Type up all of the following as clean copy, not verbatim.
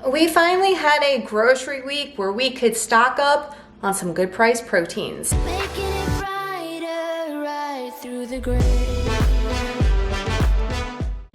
We finally had a grocery week where we could stock up on some good price proteins. Making it brighter right through the gray.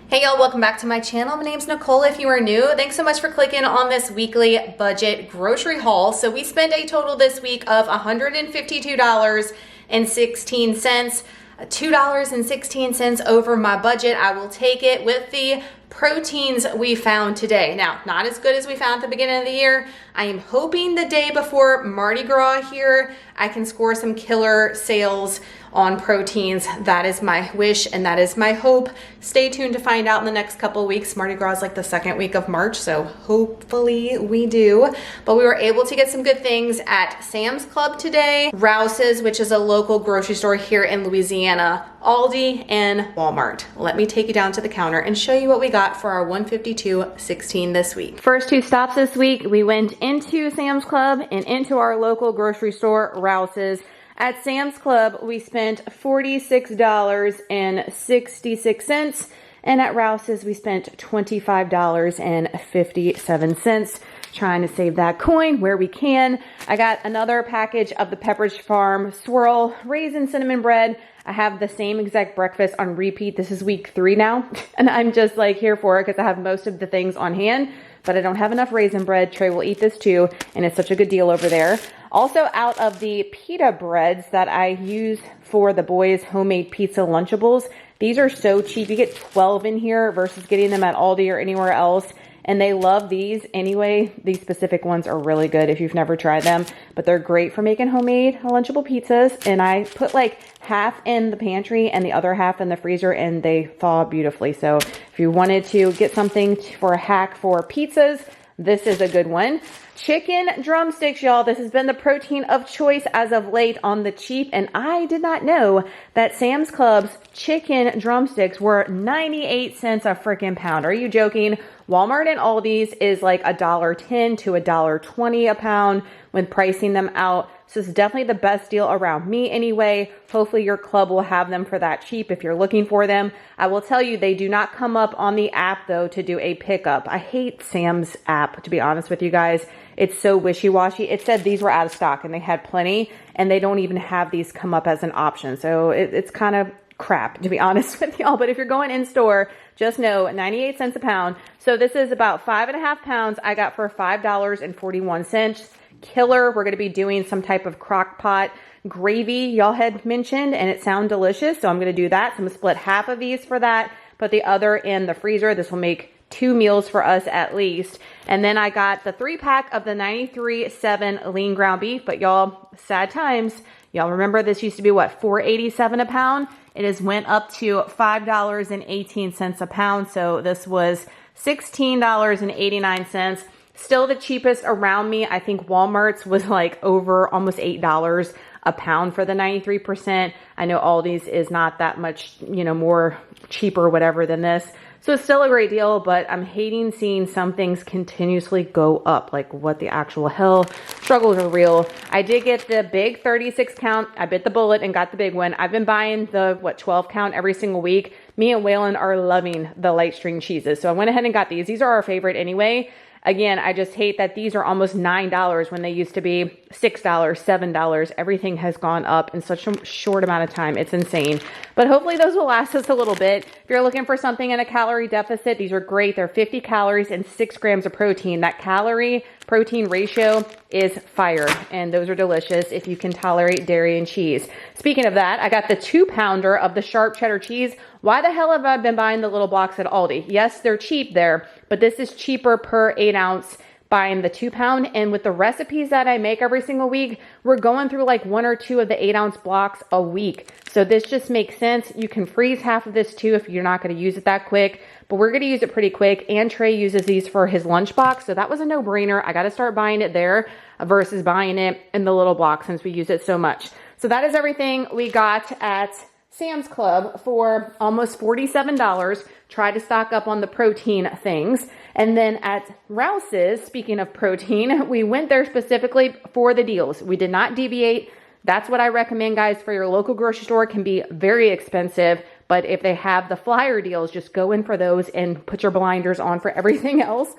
Hey y'all, welcome back to my channel. My name's Nicole if you are new. Thanks so much for clicking on this weekly budget grocery haul. So we spent a total this week of $152.16. $2.16 over my budget. I will take it with the proteins we found today. Now, not as good as we found at the beginning of the year. I am hoping the day before Mardi Gras here, I can score some killer sales on proteins. That is my wish and that is my hope. Stay tuned to find out in the next couple of weeks. Mardi Gras is like the second week of March, so hopefully we do. But we were able to get some good things at Sam's Club today, Rouse's, which is a local grocery store here in Louisiana, Aldi, and Walmart. Let me take you down to the counter and show you what we got for our $152.16 this week. First two stops this week, we went into Sam's Club and into our local grocery store, Rouse's. At Sam's Club, we spent $46.66, and at Rouse's, we spent $25.57. Trying to save that coin where we can. I got another package of the Pepperidge Farm Swirl Raisin Cinnamon Bread. I have the same exact breakfast on repeat. This is week 3 now, and I'm just like here for it because I have most of the things on hand, but I don't have enough raisin bread. Trey will eat this too, and it's such a good deal over there. Also, out of the pita breads that I use for the boys' homemade pizza Lunchables, these are so cheap. You get 12 in here versus getting them at Aldi or anywhere else. And they love these anyway. These specific ones are really good if you've never tried them, but they're great for making homemade Lunchable pizzas. And I put like half in the pantry and the other half in the freezer, and they thaw beautifully. So if you wanted to get something for a hack for pizzas, this is a good one. Chicken drumsticks, y'all. This has been the protein of choice as of late on the cheap, and I did not know that Sam's Club's chicken drumsticks were 98 cents a freaking pound. Are you joking? Walmart and Aldi's is like $1.10 to $1.20 a pound when pricing them out. So it's definitely the best deal around me anyway. Hopefully your club will have them for that cheap if you're looking for them. I will tell you, they do not come up on the app though to do a pickup. I hate Sam's app, to be honest with you guys. It's so wishy-washy. It said these were out of stock and they had plenty, and they don't even have these come up as an option. So it's kind of crap, to be honest with y'all. But if you're going in store, just know 98 cents a pound. So this is about 5.5 pounds I got for $5.41. Killer. We're going to be doing some type of crock pot gravy y'all had mentioned, and it sounded delicious. So I'm going to do that. So I'm going to split half of these for that, put the other in the freezer. This will make 2 meals for us at least. And then I got the 3-pack of the 93.7 lean ground beef. But y'all, sad times. Y'all remember this used to be what, $4.87 a pound? It has went up to $5.18 a pound. So this was $16.89. Still the cheapest around me. I think Walmart's was like over almost $8 a pound for the 93%. I know Aldi's is not that much, you know, more cheaper, whatever, than this. So it's still a great deal, but I'm hating seeing some things continuously go up. Like, what the actual hell? Struggles are real. I did get the big 36 count. I bit the bullet and got the big one. I've been buying the, 12 count every single week. Me and Waylon are loving the light string cheeses. So I went ahead and got these. These are our favorite anyway. Again, I just hate that these are almost $9 when they used to be $6, $7. Everything has gone up in such a short amount of time. It's insane. But hopefully those will last us a little bit. If you're looking for something in a calorie deficit, these are great. They're 50 calories and 6 grams of protein. That calorie protein ratio is fire, and those are delicious if you can tolerate dairy and cheese. Speaking of that, I got the 2-pounder of the sharp cheddar cheese. Why the hell have I been buying the little blocks at Aldi? Yes, they're cheap there, but this is cheaper per 8 ounce buying the 2-pound. And with the recipes that I make every single week, we're going through like 1 or 2 of the 8-ounce blocks a week. So this just makes sense. You can freeze half of this too if you're not going to use it that quick, but we're going to use it pretty quick. And Trey uses these for his lunchbox, so that was a no-brainer. I got to start buying it there versus buying it in the little block since we use it so much. So that is everything we got at Sam's Club for almost $47. Try to stock up on the protein things. And then at Rouse's, speaking of protein, we went there specifically for the deals. We did not deviate. That's what I recommend, guys, for your local grocery store. It can be very expensive, but if they have the flyer deals, just go in for those and put your blinders on for everything else.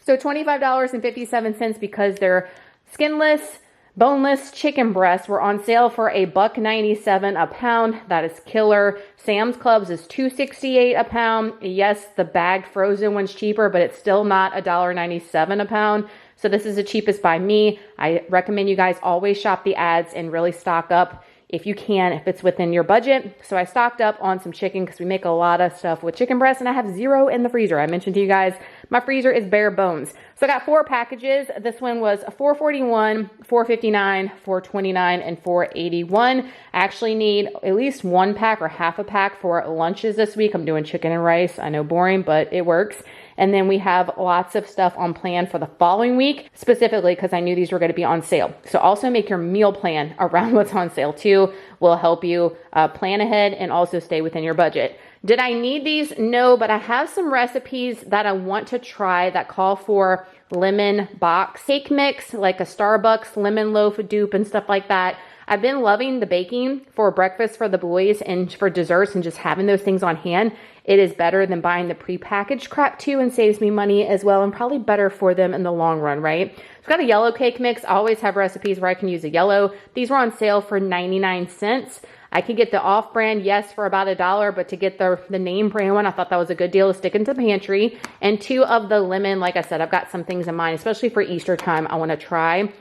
So $25.57 because they're skinless, boneless chicken breasts were on sale for $1.97 a pound. That is killer. Sam's Club's is $2.68 a pound. Yes, the bagged frozen one's cheaper, but it's still not $1.97 a pound. So this is the cheapest by me. I recommend you guys always shop the ads and really stock up if you can, if it's within your budget. So I stocked up on some chicken because we make a lot of stuff with chicken breast, and I have 0 in the freezer. I mentioned to you guys, my freezer is bare bones. So I got 4 packages. This one was $4.41, $4.59, $4.29, and $4.81. I actually need at least 1 pack or half a pack for lunches this week. I'm doing chicken and rice. I know, boring, but it works. And then we have lots of stuff on plan for the following week, specifically because I knew these were going to be on sale. So also make your meal plan around what's on sale too. Will help you plan ahead and also stay within your budget. Did I need these? No, but I have some recipes that I want to try that call for lemon box cake mix, like a Starbucks lemon loaf dupe and stuff like that. I've been loving the baking for breakfast for the boys and for desserts and just having those things on hand. It is better than buying the prepackaged crap too, and saves me money as well, and probably better for them in the long run, right? I've got a yellow cake mix. I always have recipes where I can use a yellow. These were on sale for 99 cents. I could get the off-brand, yes, for about $1, but to get the name brand one, I thought that was a good deal to stick into the pantry. And 2 of the lemon, like I said, I've got some things in mind, especially for Easter time, I want to try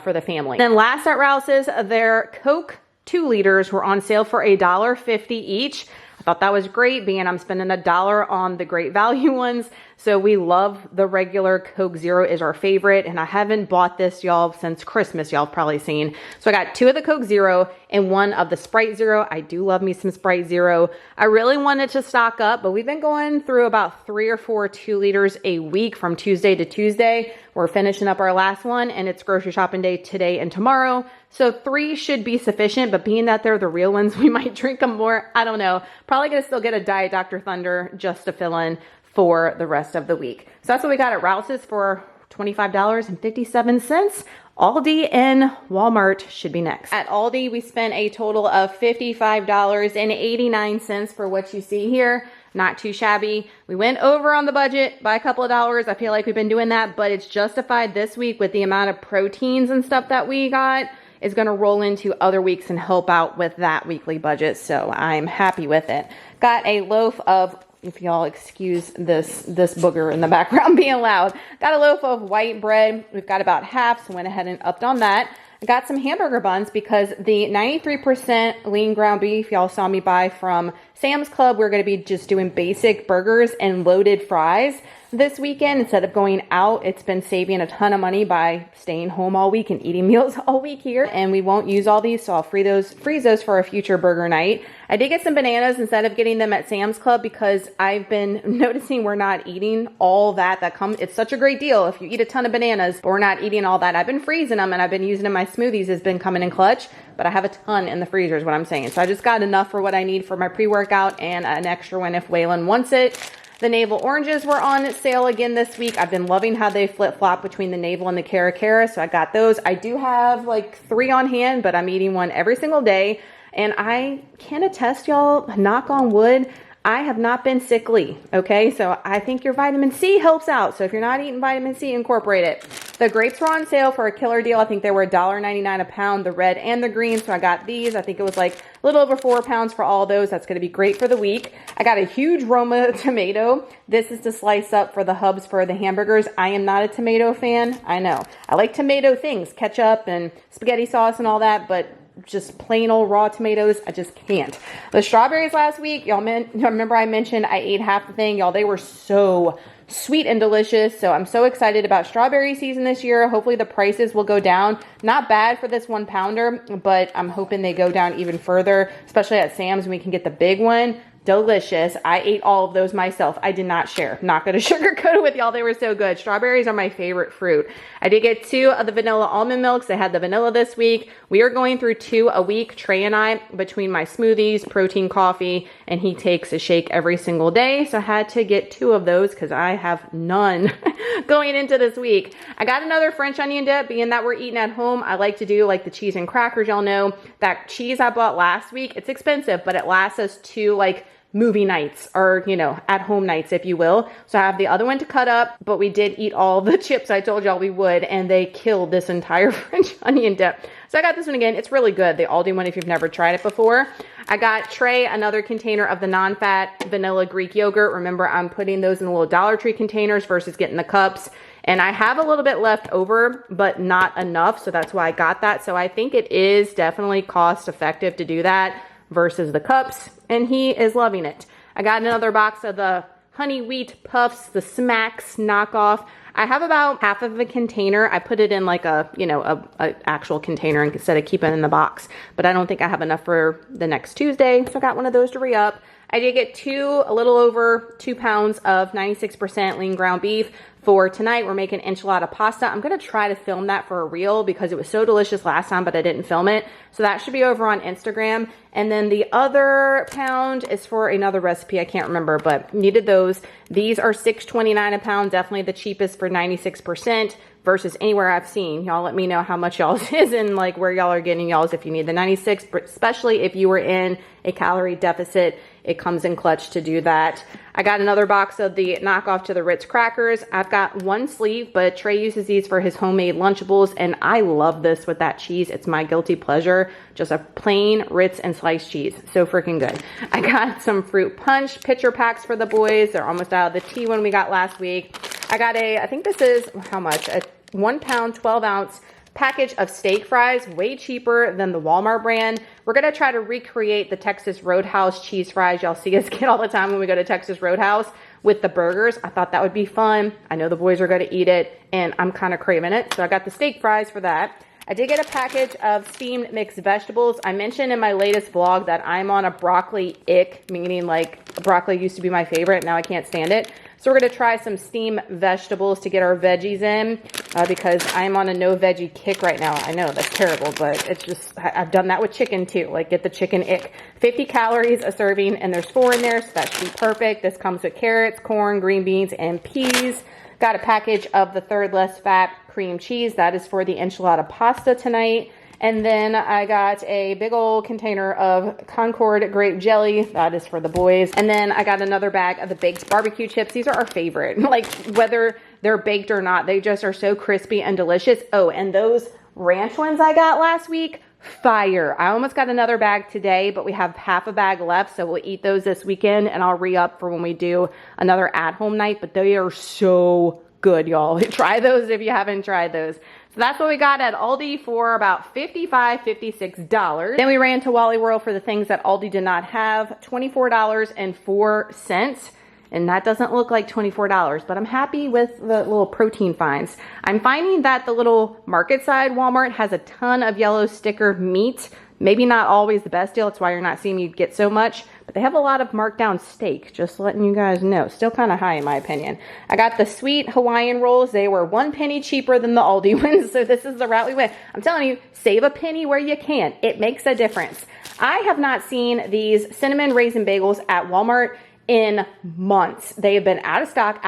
for the family. Then last at Rouse's, their Coke 2 liters were on sale for $1.50 each. I thought that was great, being I'm spending $1 on the great value ones. So we love the regular Coke Zero is our favorite. And I haven't bought this, y'all, since Christmas, y'all have probably seen. So I got 2 of the Coke Zero and 1 of the Sprite Zero. I do love me some Sprite Zero. I really wanted to stock up, but we've been going through about 3 or 4 2 liters a week from Tuesday to Tuesday. We're finishing up our last one, and it's grocery shopping day today and tomorrow. So 3 should be sufficient, but being that they're the real ones, we might drink them more. I don't know. Probably gonna still get a Diet Dr. Thunder just to fill in for the rest of the week. So that's what we got at Rouse's for $25.57. Aldi and Walmart should be next. At Aldi, we spent a total of $55.89 for what you see here. Not too shabby. We went over on the budget by a couple of dollars. I feel like we've been doing that, but it's justified this week with the amount of proteins and stuff that we got. Is going to roll into other weeks and help out with that weekly budget. So I'm happy with it. Got a loaf of, if y'all excuse this booger in the background being loud, got a loaf of white bread. We've got about half, so went ahead and upped on that. I got some hamburger buns because the 93% lean ground beef y'all saw me buy from Sam's Club, we're going to be just doing basic burgers and loaded fries this weekend. Instead of going out, it's been saving a ton of money by staying home all week and eating meals all week here. And we won't use all these, so I'll freeze those for a future burger night. I did get some bananas instead of getting them at Sam's Club because I've been noticing we're not eating all that comes. It's such a great deal if you eat a ton of bananas, but we're not eating all that. I've been freezing them and I've been using them in my smoothies. Has been coming in clutch, but I have a ton in the freezer is what I'm saying. So I just got enough for what I need for my pre-workout and an extra one if Waylon wants it. The navel oranges were on sale again this week. I've been loving how they flip-flop between the navel and the cara, so I got those. I do have like 3 on hand, but I'm eating one every single day. And I can attest, y'all, knock on wood, I have not been sickly, okay? So I think your vitamin C helps out. So if you're not eating vitamin C, incorporate it. The grapes were on sale for a killer deal. I think they were $1.99 a pound, the red and the green. So I got these. I think it was like a little over 4 pounds for all those. That's going to be great for the week. I got a huge Roma tomato. This is to slice up for the hubs for the hamburgers. I am not a tomato fan. I know. I like tomato things, ketchup and spaghetti sauce and all that, but just plain old raw tomatoes, I just can't. The strawberries last week, y'all remember I mentioned I ate half the thing. Y'all, they were so sweet and delicious. So I'm so excited about strawberry season this year. Hopefully the prices will go down. Not bad for this 1 pounder, but I'm hoping they go down even further, especially at Sam's when we can get the big one. Delicious. I ate all of those myself. I did not share. Not going to sugarcoat it with y'all. They were so good. Strawberries are my favorite fruit. I did get 2 of the vanilla almond milks. They had the vanilla this week. We are going through 2 a week, Trey and I, between my smoothies, protein coffee, and he takes a shake every single day. So I had to get 2 of those because I have none going into this week. I got another French onion dip. Being that we're eating at home, I like to do like the cheese and crackers. Y'all know that cheese I bought last week. It's expensive, but it lasts us 2 like movie nights or, you know, at home nights, if you will. So I have the other one to cut up, but we did eat all the chips I told y'all we would, and they killed this entire French onion dip. So I got this one again. It's really good. The Aldi one, if you've never tried it before. I got Trey another container of the non-fat vanilla Greek yogurt. Remember, I'm putting those in the little Dollar Tree containers versus getting the cups. And I have a little bit left over, but not enough. So that's why I got that. So I think it is definitely cost effective to do that versus the cups. And he is loving it. I got another box of the honey wheat puffs, the Smacks knockoff. I have about half of a container. I put it in like a, you know, a actual container instead of keeping it in the box. But I don't think I have enough for the next Tuesday. So I got one of those to re-up. I did get a little over 2 pounds of 96% lean ground beef. For tonight, we're making enchilada pasta. I'm going to try to film that for a reel because it was so delicious last time, but I didn't film it. So that should be over on Instagram. And then the other pound is for another recipe. I can't remember, but needed those. These are $6.29 a pound. Definitely the cheapest for 96% versus anywhere I've seen. Y'all let me know how much y'all's is and like where y'all are getting y'all's if you need the 96, especially if you were in a calorie deficit. It comes in clutch to do that. I got another box of the knockoff to the Ritz crackers. I've got one sleeve, but Trey uses these for his homemade Lunchables, and I love this with that cheese. It's my guilty pleasure. Just a plain Ritz and sliced cheese. So freaking good. I got some fruit punch pitcher packs for the boys. They're almost out of the tea one we got last week. I got I think this is, how much? A 1 pound, 12 ounce package of steak fries, way cheaper than the Walmart brand. We're gonna try to recreate the Texas Roadhouse cheese fries y'all see us get all the time when we go to Texas Roadhouse with the burgers. I thought that would be fun. I know the boys are gonna eat it and I'm kind of craving it. So I got the steak fries for that. I did get a package of steamed mixed vegetables. I mentioned in my latest vlog that I'm on a broccoli ick, meaning like broccoli used to be my favorite. Now I can't stand it. So we're going to try some steamed vegetables to get our veggies in because I'm on a no veggie kick right now. I know that's terrible, but it's just, I've done that with chicken too. Like get the chicken ick. 50 calories a serving and there's 4 in there. So that should be perfect. This comes with carrots, corn, green beans, and peas. Got a package of the third less fat cream cheese. That is for the enchilada pasta tonight. And then I got a big old container of Concord grape jelly. That is for the boys. And then I got another bag of the baked barbecue chips. These are our favorite. Like whether they're baked or not, they just are so crispy and delicious. Oh, and those ranch ones I got last week, fire. I almost got another bag today, but we have half a bag left. So we'll eat those this weekend and I'll re-up for when we do another at-home night. But they are so good, y'all. Try those if you haven't tried those. So that's what we got at Aldi for about $55, $56. Then we ran to Wally World for the things that Aldi did not have, $24.04. And that doesn't look like $24, but I'm happy with the little protein finds. I'm finding that the little market side Walmart has a ton of yellow sticker meat. Maybe not always the best deal. That's why you're not seeing me get so much. But they have a lot of marked down steak, just letting you guys know. Still kind of high in my opinion. I got the sweet Hawaiian rolls. They were 1 penny cheaper than the Aldi ones. So this is the route we went. I'm telling you, save a penny where you can. It makes a difference. I have not seen these cinnamon raisin bagels at Walmart in months. They have been out of stock.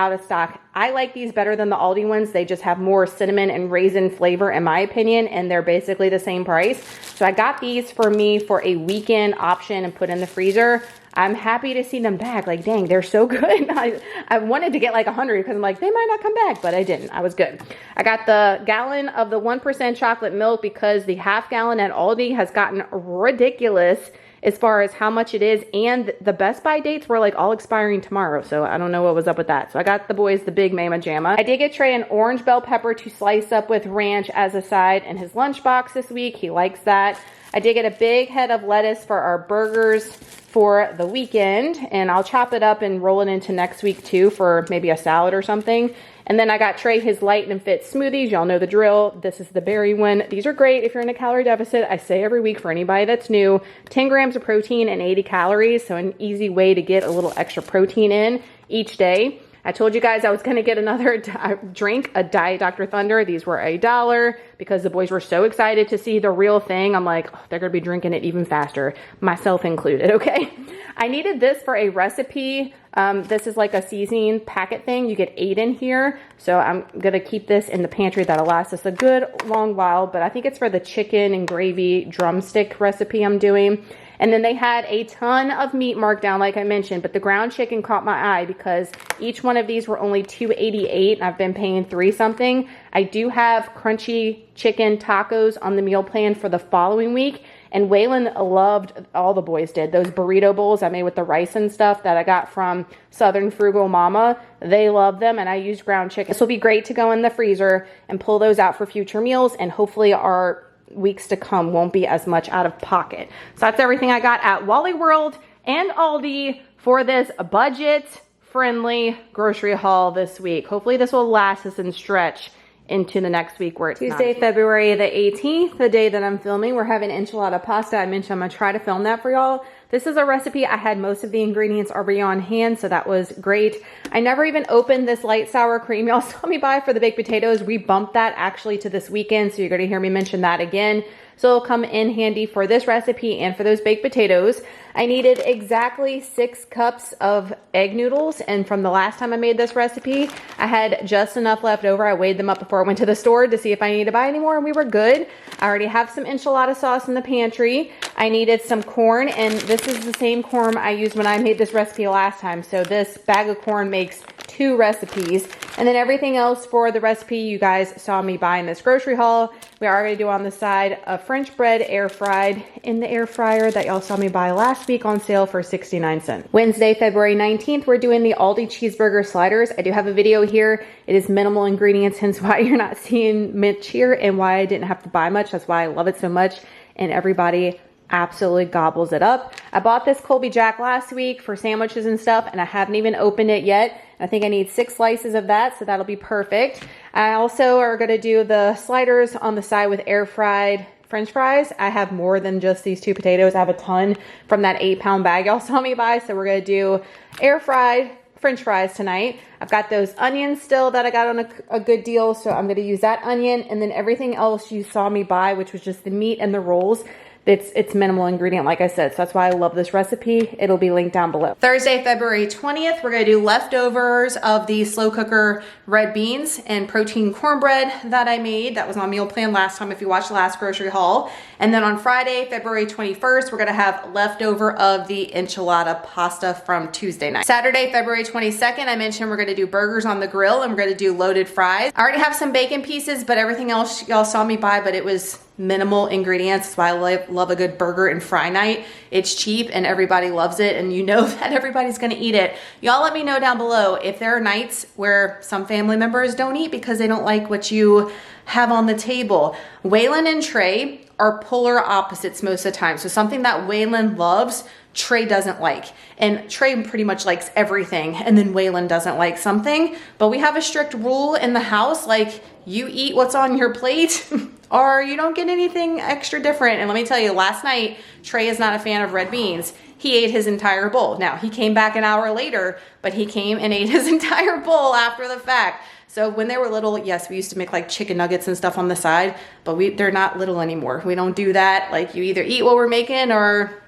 I like these better than the Aldi ones. They just have more cinnamon and raisin flavor in my opinion, and they're basically the same price. So I got these for me for a weekend option and put in the freezer. I'm happy to see them back. Like, dang, they're so good. I wanted to get like 100 because I'm like, they might not come back, but I didn't. I was good. I got the gallon of the 1% chocolate milk because the half gallon at Aldi has gotten ridiculous as far as how much it is, and the Best Buy dates were like all expiring tomorrow, so I don't know what was up with that. So I got the boys the big mama jamma. I did get Trey an orange bell pepper to slice up with ranch as a side in his lunchbox this week. He likes that. I did get a big head of lettuce for our burgers for the weekend, and I'll chop it up and roll it into next week too for maybe a salad or something. And then I got Trey his light and fit smoothies. Y'all know the drill. This is the berry one. These are great if you're in a calorie deficit. I say every week for anybody that's new, 10 grams of protein and 80 calories. So an easy way to get a little extra protein in each day. I told you guys I was going to get another drink, a Diet Dr. Thunder. These were $1 because the boys were so excited to see the real thing. I'm like, oh, they're going to be drinking it even faster, myself included, okay? I needed this for a recipe. This is like a seasoning packet thing. You get 8 in here. So I'm going to keep this in the pantry. That'll last us a good long while, but I think it's for the chicken and gravy drumstick recipe I'm doing. And then they had a ton of meat marked down, like I mentioned, but the ground chicken caught my eye because each one of these were only $2.88 and I've been paying $3 something. I do have crunchy chicken tacos on the meal plan for the following week. And Waylon loved, all the boys did, those burrito bowls I made with the rice and stuff that I got from Southern Frugal Momma. They love them, and I used ground chicken. This will be great to go in the freezer and pull those out for future meals, and hopefully our weeks to come won't be as much out of pocket. So that's everything I got at Wally World and Aldi for this budget-friendly grocery haul this week. Hopefully this will last us and stretch into the next week where it's Tuesday, February the 18th, the day that I'm filming. We're having enchilada pasta. I mentioned I'm gonna try to film that for y'all. This is a recipe. I had most of the ingredients already on hand, so that was great. I never even opened this light sour cream y'all saw me buy for the baked potatoes. We bumped that actually to this weekend, so you're gonna hear me mention that again. So it'll come in handy for this recipe and for those baked potatoes. I needed exactly 6 cups of egg noodles, and from the last time I made this recipe, I had just enough left over. I weighed them up before I went to the store to see if I needed to buy any more, and we were good. I already have some enchilada sauce in the pantry. I needed some corn, and this is the same corn I used when I made this recipe last time. So this bag of corn makes 2 recipes. And then everything else for the recipe you guys saw me buy in this grocery haul. We are going to do on the side a French bread air fried in the air fryer that y'all saw me buy last week on sale for 69 cents. Wednesday, February 19th, we're doing the Aldi cheeseburger sliders. I do have a video here. It is minimal ingredients, hence why you're not seeing much here and why I didn't have to buy much. That's why I love it so much, and everybody absolutely gobbles it up. I bought this Colby Jack last week for sandwiches and stuff, and I haven't even opened it yet. I think I need 6 slices of that, so that'll be perfect. I also are gonna do the sliders on the side with air fried French fries. I have more than just these 2 potatoes. I have a ton from that 8-pound bag y'all saw me buy, so we're gonna do air fried French fries tonight. I've got those onions still that I got on a good deal, so I'm gonna use that onion, and then everything else you saw me buy, which was just the meat and the rolls. It's minimal ingredient, like I said, so that's why I love this recipe. It'll be linked down below. Thursday, February 20th, we're gonna do leftovers of the slow cooker red beans and protein cornbread that I made. That was on meal plan last time if you watched the last grocery haul. And then on Friday, February 21st, we're gonna have leftover of the enchilada pasta from Tuesday night. Saturday, February 22nd, I mentioned we're gonna do burgers on the grill and we're gonna do loaded fries. I already have some bacon pieces, but everything else y'all saw me buy, but it was minimal ingredients. That's why I love a good burger and fry night. It's cheap and everybody loves it, and you know that everybody's gonna eat it. Y'all let me know down below if there are nights where some family members don't eat because they don't like what you have on the table. Waylon and Trey are polar opposites most of the time. So something that Waylon loves, Trey doesn't like. And Trey pretty much likes everything, and then Waylon doesn't like something. But we have a strict rule in the house, like you eat what's on your plate or you don't get anything extra different. And let me tell you, last night, Trey is not a fan of red beans. He ate his entire bowl. Now, he came back an hour later, but he came and ate his entire bowl after the fact. So when they were little, yes, we used to make like chicken nuggets and stuff on the side, but they're not little anymore. We don't do that. Like, you either eat what we're making or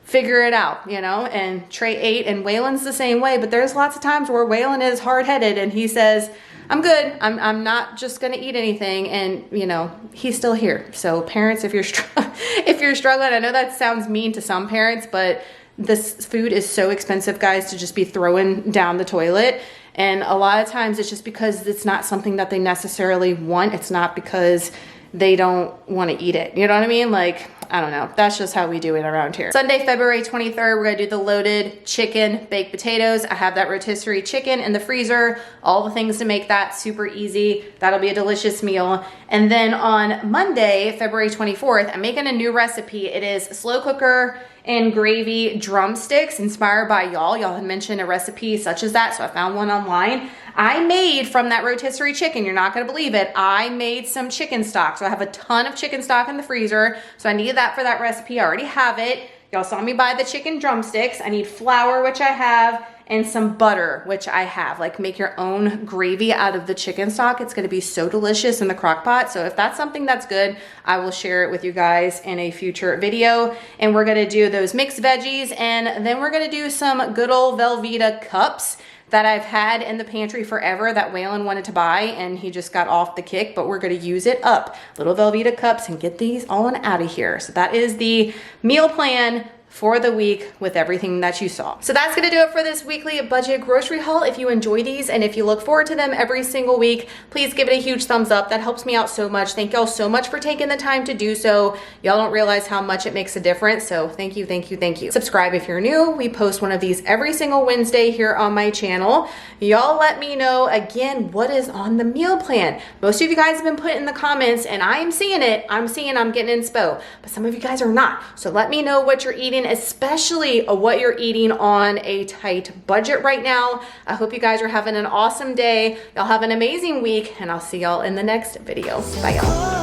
figure it out, you know? And Trey ate, and Waylon's the same way, but there's lots of times where Waylon is hard-headed and he says, I'm good. I'm not just gonna eat anything, and you know, he's still here. So parents, if you're struggling, I know that sounds mean to some parents, but this food is so expensive, guys, to just be throwing down the toilet. And a lot of times it's just because it's not something that they necessarily want. It's not because they don't want to eat it. You know what I mean? Like, I don't know. That's just how we do it around here. Sunday, February 23rd, we're gonna do the loaded chicken baked potatoes. I have that rotisserie chicken in the freezer, all the things to make that super easy. That'll be a delicious meal. And then on Monday, February 24th, I'm making a new recipe. It is slow cooker and gravy drumsticks inspired by y'all. Y'all had mentioned a recipe such as that, so I found one online. I made from that rotisserie chicken, you're not gonna believe it, I made some chicken stock. So I have a ton of chicken stock in the freezer, so I needed that for that recipe. I already have it. Y'all saw me buy the chicken drumsticks. I need flour, which I have, and some butter, which I have. Like, make your own gravy out of the chicken stock. It's gonna be so delicious in the crock pot. So if that's something that's good, I will share it with you guys in a future video. And we're gonna do those mixed veggies, and then we're gonna do some good old Velveeta cups that I've had in the pantry forever that Waylon wanted to buy, and he just got off the kick, but we're gonna use it up. Little Velveeta cups and get these on out of here. So that is the meal plan for the week with everything that you saw. So that's gonna do it for this weekly budget grocery haul. If you enjoy these and if you look forward to them every single week, please give it a huge thumbs up. That helps me out so much. Thank y'all so much for taking the time to do so. Y'all don't realize how much it makes a difference. So thank you, thank you, thank you. Subscribe if you're new. We post one of these every single Wednesday here on my channel. Y'all let me know again what is on the meal plan. Most of you guys have been putting in the comments and I'm seeing it. I'm getting inspo, but some of you guys are not. So let me know what you're eating, especially what you're eating on a tight budget right now. I hope you guys are having an awesome day. Y'all have an amazing week and I'll see y'all in the next video. Bye y'all.